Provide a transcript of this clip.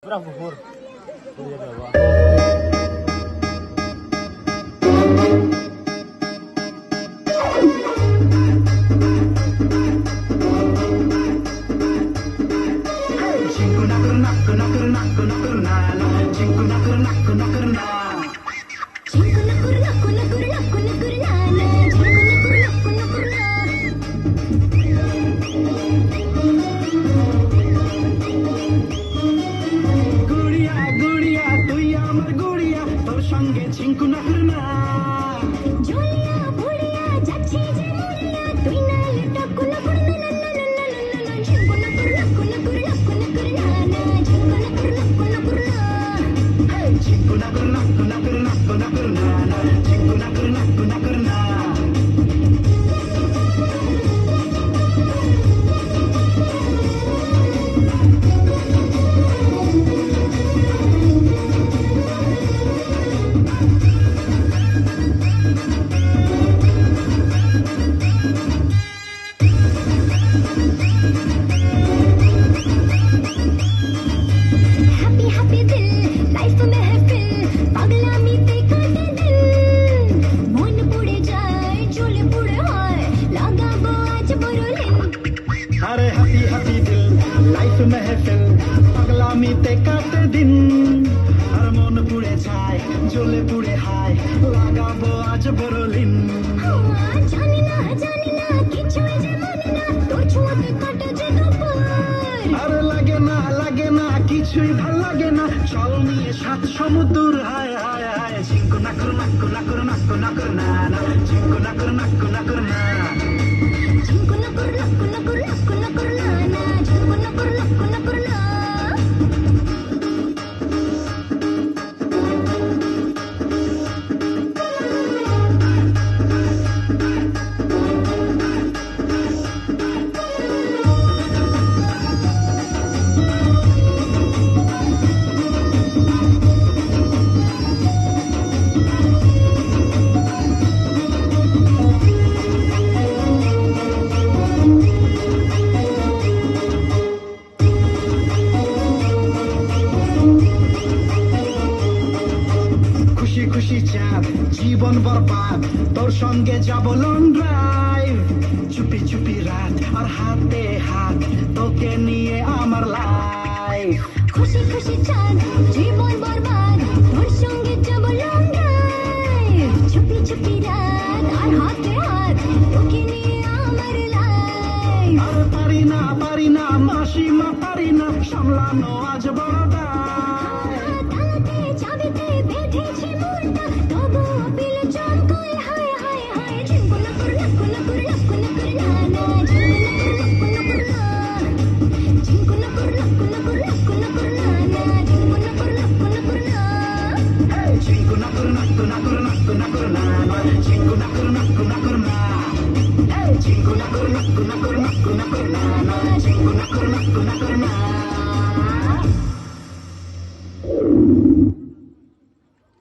Pura puhur. Pura berapa? महफिल पगलामीते काटे दिन আর মন পুড়ে যায় জ্বলে পুড়ে হায় লাগাবো আজ বড়লিন জানি না কিছুই যে মানে না তোর ছোঁয়াতে কাটে যে দুপুর আরে লাগে না কিছুই ভাল লাগে না চল নিয়ে সাত সমুদ্র হায় হায় হায় চিঙ্কু নাকর নাকর নাকর নাকর নাকর না না চিঙ্কু নাকর নাকর নাকর না চিঙ্কু নাকর নাকর নাকর নাকর নাকর না না চিঙ্কু নাকর নাকর নাকর না খুশি চাঁদ জীবন বরবাদ তোর সঙ্গে যাব লং ড্রাইভ চুপি চুপি রাত আর হাতে হাত তোকে নিয়ে আমার লাইফ খুশি খুশি চাঁদ জীবন বরবাদ তোর সঙ্গে যাব লং ড্রাইভ চুপি চুপি রাত আর হাতে হাত তোকে নিয়ে আমার লাইফ আর পারি না মাসিমা পারি না সামলানো আজ বড় তালাতে চাবিতে বেঁধেছি মনটা তবু পিল চমকায় হায় হায় হায় চিঙ্কু নাকর নাকর নাকর নাকর নাকর না না চিঙ্কু নাকর নাকর নাকর নাকর নাকর না না চিঙ্কু নাকর নাকর নাকর না চিঙ্কু নাকর নাকর নাকর নাকর নাকর না চিঙ্কু নাকর নাকর নাকর না চিঙ্কু নাকর নাকর নাকর নাকর নাকর না চিঙ্কু নাকর নাকর নাকর না